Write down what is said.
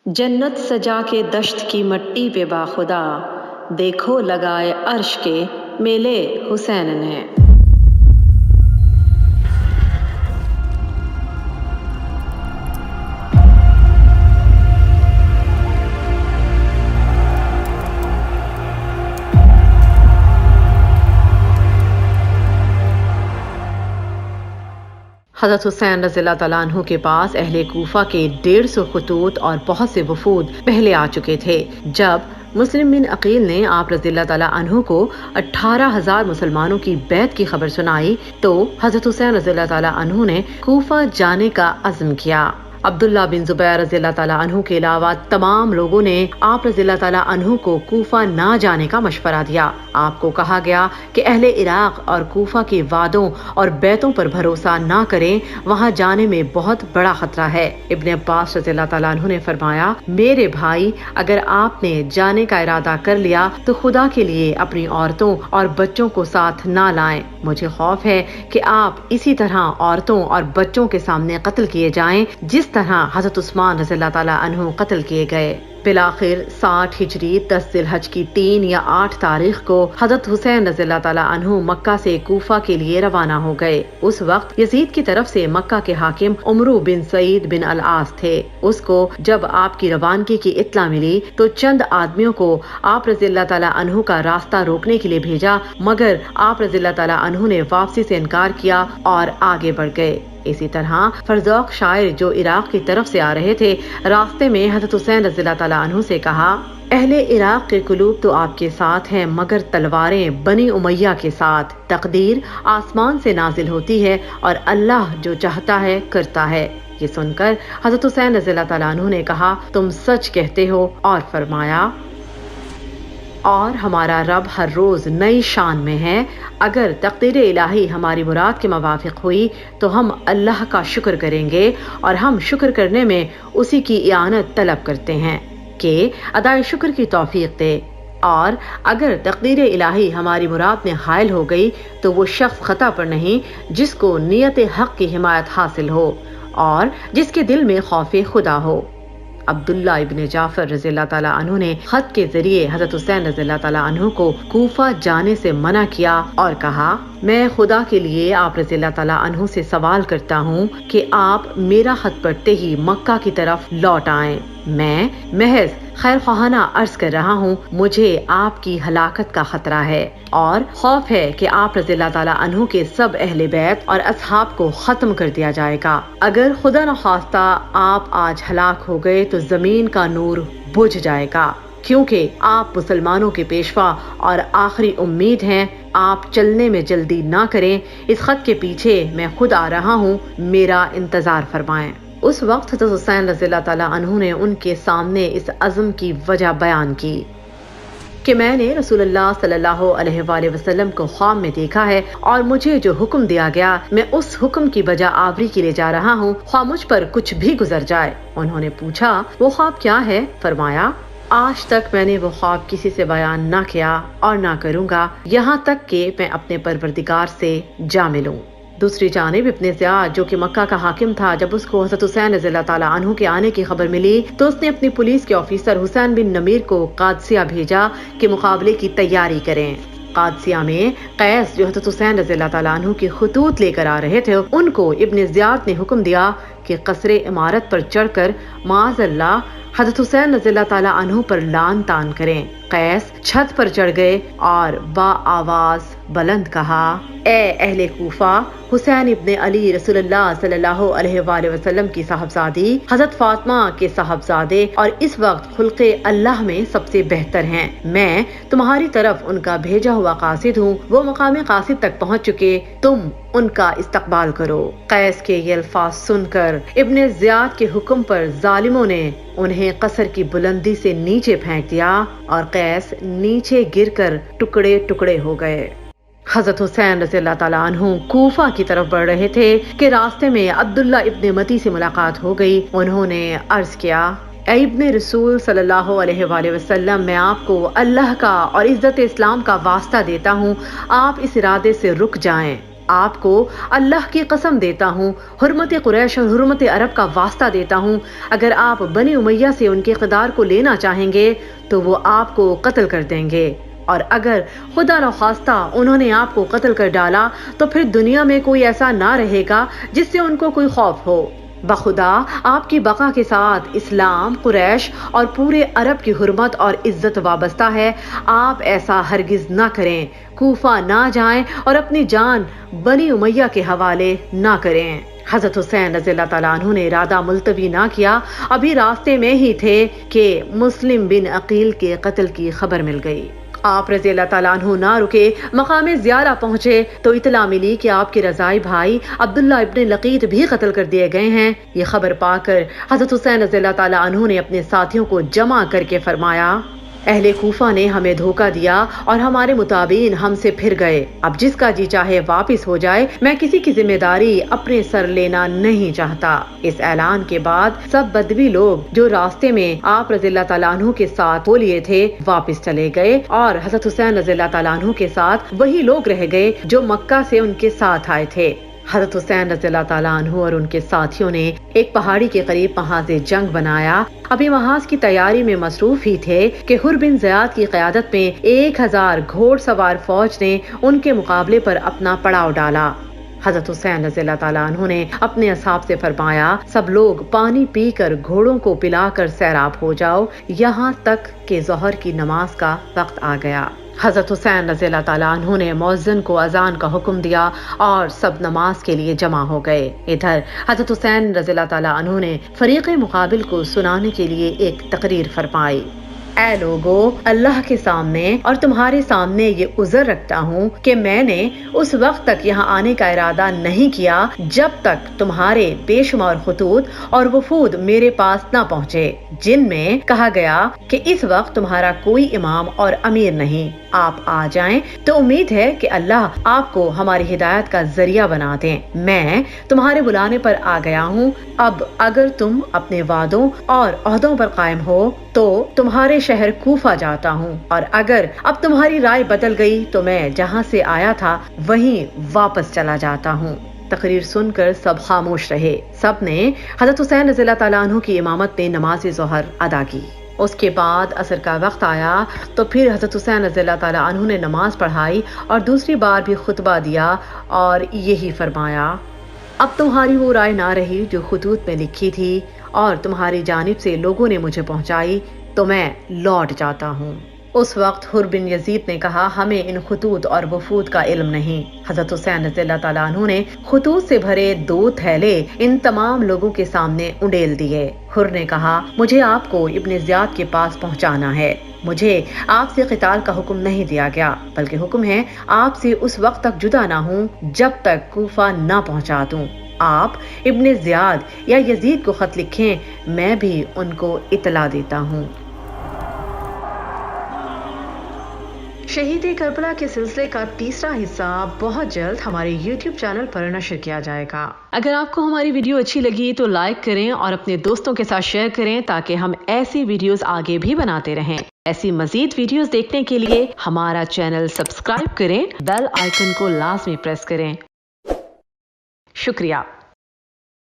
جنت سجا کے دشت کی مٹی پہ باخدا، دیکھو لگائے عرش کے میلے حسین نے۔ حضرت حسین رضی اللہ تعالیٰ عنہ کے پاس اہل کوفہ کے 150 خطوط اور بہت سے وفود پہلے آ چکے تھے۔ جب مسلم بن عقیل نے آپ رضی اللہ تعالیٰ عنہ کو 18,000 مسلمانوں کی بیعت کی خبر سنائی تو حضرت حسین رضی اللہ تعالیٰ عنہ نے کوفہ جانے کا عزم کیا۔ عبداللہ بن زبیر رضی اللہ تعالیٰ عنہ کے علاوہ تمام لوگوں نے آپ رضی اللہ تعالیٰ عنہ کو کوفہ نہ جانے کا مشورہ دیا۔ آپ کو کہا گیا کہ اہل عراق اور کوفہ کے وعدوں اور بیعتوں پر بھروسہ نہ کریں، وہاں جانے میں بہت بڑا خطرہ ہے۔ ابن عباس رضی اللہ تعالیٰ عنہ نے فرمایا، میرے بھائی، اگر آپ نے جانے کا ارادہ کر لیا تو خدا کے لیے اپنی عورتوں اور بچوں کو ساتھ نہ لائیں۔ مجھے خوف ہے کہ آپ اسی طرح عورتوں اور بچوں کے سامنے قتل کیے جائیں جس طرح حضرت عثمان رضی اللہ تعالیٰ عنہ قتل کیے گئے۔ بالآخر 60 ہجری 10 ذی الحج کی 3 یا 8 تاریخ کو حضرت حسین رضی اللہ تعالیٰ عنہ مکہ سے کوفہ کے لیے روانہ ہو گئے۔ اس وقت یزید کی طرف سے مکہ کے حاکم عمرو بن سعید بن العاص تھے۔ اس کو جب آپ کی روانگی کی اطلاع ملی تو چند آدمیوں کو آپ رضی اللہ تعالیٰ عنہ کا راستہ روکنے کے لیے بھیجا، مگر آپ رضی اللہ تعالیٰ عنہ نے واپسی سے انکار کیا اور آگے بڑھ گئے۔ اسی طرح فرزوق شاعر جو عراق کی طرف سے آ رہے تھے، راستے میں حضرت حسین رضی اللہ تعالیٰ عنہ سے کہا، اہل عراق کے قلوب تو آپ کے ساتھ ہیں مگر تلواریں بنی امیہ کے ساتھ۔ تقدیر آسمان سے نازل ہوتی ہے اور اللہ جو چاہتا ہے کرتا ہے۔ یہ سن کر حضرت حسین رضی اللہ تعالیٰ عنہ نے کہا، تم سچ کہتے ہو، اور فرمایا، اور ہمارا رب ہر روز نئی شان میں ہے۔ اگر تقدیر الہی ہماری مراد کے موافق ہوئی تو ہم اللہ کا شکر کریں گے، اور ہم شکر کرنے میں اسی کی اعانت طلب کرتے ہیں کہ ادائے شکر کی توفیق دے، اور اگر تقدیر الہی ہماری مراد میں حائل ہو گئی تو وہ شخص خطا پر نہیں جس کو نیت حق کی حمایت حاصل ہو اور جس کے دل میں خوف خدا ہو۔ عبداللہ ابن جعفر رضی اللہ تعالیٰ عنہ نے خط کے ذریعے حضرت حسین رضی اللہ تعالیٰ عنہ کو کوفہ جانے سے منع کیا اور کہا، میں خدا کے لیے آپ رضی اللہ تعالیٰ عنہ سے سوال کرتا ہوں کہ آپ میرا خط پڑھتے ہی مکہ کی طرف لوٹ آئیں۔ میں محض خیر خواہانہ عرض کر رہا ہوں، مجھے آپ کی ہلاکت کا خطرہ ہے اور خوف ہے کہ آپ رضی اللہ تعالیٰ عنہ کے سب اہل بیت اور اصحاب کو ختم کر دیا جائے گا۔ اگر خدا نخواستہ آپ آج ہلاک ہو گئے تو زمین کا نور بجھ جائے گا، کیونکہ آپ مسلمانوں کے پیشوا اور آخری امید ہیں۔ آپ چلنے میں جلدی نہ کریں، اس خط کے پیچھے میں خود آ رہا ہوں، میرا انتظار فرمائیں۔ اس وقت حضرت حسین رضی اللہ تعالیٰ عنہ نے ان کے سامنے اس عزم کی وجہ بیان کی کہ میں نے رسول اللہ صلی اللہ علیہ وآلہ وسلم کو خواب میں دیکھا ہے، اور مجھے جو حکم دیا گیا میں اس حکم کی بجا آوری کے لیے جا رہا ہوں، خواہ مجھ پر کچھ بھی گزر جائے۔ انہوں نے پوچھا، وہ خواب کیا ہے؟ فرمایا، آج تک میں نے وہ خواب کسی سے بیان نہ کیا اور نہ کروں گا یہاں تک کہ میں اپنے پروردگار سے جا ملوں۔ دوسری جانب ابن زیاد جو کہ مکہ کا حاکم تھا، جب اس کو حضرت حسین رضی اللہ تعالیٰ عنہ کے آنے کی خبر ملی تو اس نے اپنی پولیس کے آفیسر حسین بن نمیر کو قادسیہ بھیجا کہ مقابلے کی تیاری کریں۔ قادسیہ میں قیس جو حضرت حسین رضی اللہ تعالیٰ عنہ کی خطوط لے کر آ رہے تھے، ان کو ابن زیاد نے حکم دیا کہ قصر عمارت پر چڑھ کر معاذ اللہ حضرت حسین رضی اللہ تعالیٰ عنہ پر لعن طعن کریں۔ قیس چھت پر چڑھ گئے اور با آواز بلند کہا، اے اہل کوفہ، حسین ابن علی رسول اللہ صلی اللہ علیہ وآلہ وسلم کی صاحبزادی، حضرت فاطمہ کے صاحبزادے، اور اس وقت خلق اللہ میں سب سے بہتر ہیں۔ میں تمہاری طرف ان کا بھیجا ہوا قاصد ہوں، وہ مقام قاصد تک پہنچ چکے، تم ان کا استقبال کرو۔ قیس کے یہ الفاظ سن کر ابن زیاد کے حکم پر ظالموں نے انہیں قصر کی بلندی سے نیچے پھینک دیا اور قیس نیچے گر کر ٹکڑے ٹکڑے ہو گئے۔ حضرت حسین رضی اللہ تعالیٰ عنہ کوفہ کی طرف بڑھ رہے تھے کہ راستے میں عبداللہ ابن متی سے ملاقات ہو گئی۔ انہوں نے عرض کیا، اے ابن رسول صلی اللہ علیہ وآلہ وسلم، میں آپ کو اللہ کا اور عزت اسلام کا واسطہ دیتا ہوں، آپ اس ارادے سے رک جائیں۔ آپ کو اللہ کی قسم دیتا ہوں، حرمت قریش اور حرمت عرب کا واسطہ دیتا ہوں، اگر آپ بنی امیہ سے ان کے اقتدار کو لینا چاہیں گے تو وہ آپ کو قتل کر دیں گے، اور اگر خدا نخواستہ انہوں نے آپ کو قتل کر ڈالا تو پھر دنیا میں کوئی ایسا نہ رہے گا جس سے ان کو کوئی خوف ہو۔ بخدا آپ کی بقا کے ساتھ اسلام، قریش اور پورے عرب کی حرمت اور عزت وابستہ ہے، آپ ایسا ہرگز نہ کریں، کوفہ نہ جائیں اور اپنی جان بنی امیہ کے حوالے نہ کریں۔ حضرت حسین رضی اللہ تعالیٰ عنہ نے ارادہ ملتوی نہ کیا، ابھی راستے میں ہی تھے کہ مسلم بن عقیل کے قتل کی خبر مل گئی۔ آپ رضی اللہ تعالیٰ عنہ نہ رکے، مقام زیارہ پہنچے تو اطلاع ملی کہ آپ کے رضائی بھائی عبداللہ ابن لقیط بھی قتل کر دیے گئے ہیں۔ یہ خبر پا کر حضرت حسین رضی اللہ تعالیٰ عنہ نے اپنے ساتھیوں کو جمع کر کے فرمایا، اہل کوفہ نے ہمیں دھوکہ دیا اور ہمارے متابعین ہم سے پھر گئے، اب جس کا جی چاہے واپس ہو جائے، میں کسی کی ذمہ داری اپنے سر لینا نہیں چاہتا۔ اس اعلان کے بعد سب بدوی لوگ جو راستے میں آپ رضی اللہ تعالیٰ عنہ کے ساتھ ہو لیے تھے واپس چلے گئے، اور حضرت حسین رضی اللہ تعالیٰ عنہ کے ساتھ وہی لوگ رہ گئے جو مکہ سے ان کے ساتھ آئے تھے۔ حضرت حسین رضی اللہ تعالیٰ عنہ اور ان کے ساتھیوں نے ایک پہاڑی کے قریب محاذ جنگ بنایا۔ ابھی محاذ کی تیاری میں مصروف ہی تھے کہ حر بن زیاد کی قیادت میں 1000 گھوڑ سوار فوج نے ان کے مقابلے پر اپنا پڑاؤ ڈالا۔ حضرت حسین رضی اللہ تعالیٰ عنہ نے اپنے اصحاب سے فرمایا، سب لوگ پانی پی کر گھوڑوں کو پلا کر سیراب ہو جاؤ، یہاں تک کہ ظہر کی نماز کا وقت آ گیا۔ حضرت حسین رضی اللہ تعالیٰ عنہ نے مؤذن کو اذان کا حکم دیا اور سب نماز کے لیے جمع ہو گئے۔ ادھر حضرت حسین رضی اللہ تعالیٰ عنہ نے فریق مقابل کو سنانے کے لیے ایک تقریر فرمائی، اے لوگو، اللہ کے سامنے اور تمہارے سامنے یہ عذر رکھتا ہوں کہ میں نے اس وقت تک یہاں آنے کا ارادہ نہیں کیا جب تک تمہارے بے شمار خطوط اور وفود میرے پاس نہ پہنچے، جن میں کہا گیا کہ اس وقت تمہارا کوئی امام اور امیر نہیں، آپ آ جائیں تو امید ہے کہ اللہ آپ کو ہماری ہدایت کا ذریعہ بنا دیں۔ میں تمہارے بلانے پر آ گیا ہوں، اب اگر تم اپنے وعدوں اور عہدوں پر قائم ہو تو تمہارے شہر کوفہ جاتا ہوں، اور اگر اب تمہاری رائے بدل گئی تو میں جہاں سے آیا تھا وہیں واپس چلا جاتا ہوں۔ تقریر سن کر سب خاموش رہے۔ سب نے حضرت حسین رضی اللہ تعالیٰ عنہ کی امامت میں نماز ظہر ادا کی۔ اس کے بعد عصر کا وقت آیا تو پھر حضرت حسین رضی اللہ تعالیٰ عنہ نے نماز پڑھائی اور دوسری بار بھی خطبہ دیا اور یہی فرمایا، اب تمہاری وہ رائے نہ رہی جو خطوط میں لکھی تھی اور تمہاری جانب سے لوگوں نے مجھے پہنچائی، تو میں لوٹ جاتا ہوں۔ اس وقت حر بن یزید نے کہا، ہمیں ان خطوط اور وفود کا علم نہیں۔ حضرت حسین رضی اللہ تعالیٰ عنہ نے خطوط سے بھرے 2 تھیلے ان تمام لوگوں کے سامنے انڈیل دیے۔ حر نے کہا، مجھے آپ کو ابن زیاد کے پاس پہنچانا ہے، مجھے آپ سے قتال کا حکم نہیں دیا گیا، بلکہ حکم ہے آپ سے اس وقت تک جدا نہ ہوں جب تک کوفہ نہ پہنچا دوں۔ آپ ابن زیاد یا یزید کو خط لکھیں، میں بھی ان کو اطلاع دیتا ہوں۔ شہید کربلا کے سلسلے کا تیسرا حصہ بہت جلد ہمارے YouTube چینل پر نشر کیا جائے گا۔ اگر آپ کو ہماری ویڈیو اچھی لگی تو لائک کریں اور اپنے دوستوں کے ساتھ شیئر کریں تاکہ ہم ایسی ویڈیوز آگے بھی بناتے رہیں۔ ایسی مزید ویڈیوز دیکھنے کے لیے ہمارا چینل سبسکرائب کریں، بیل آئیکن کو لازمی پریس کریں۔ شکریہ۔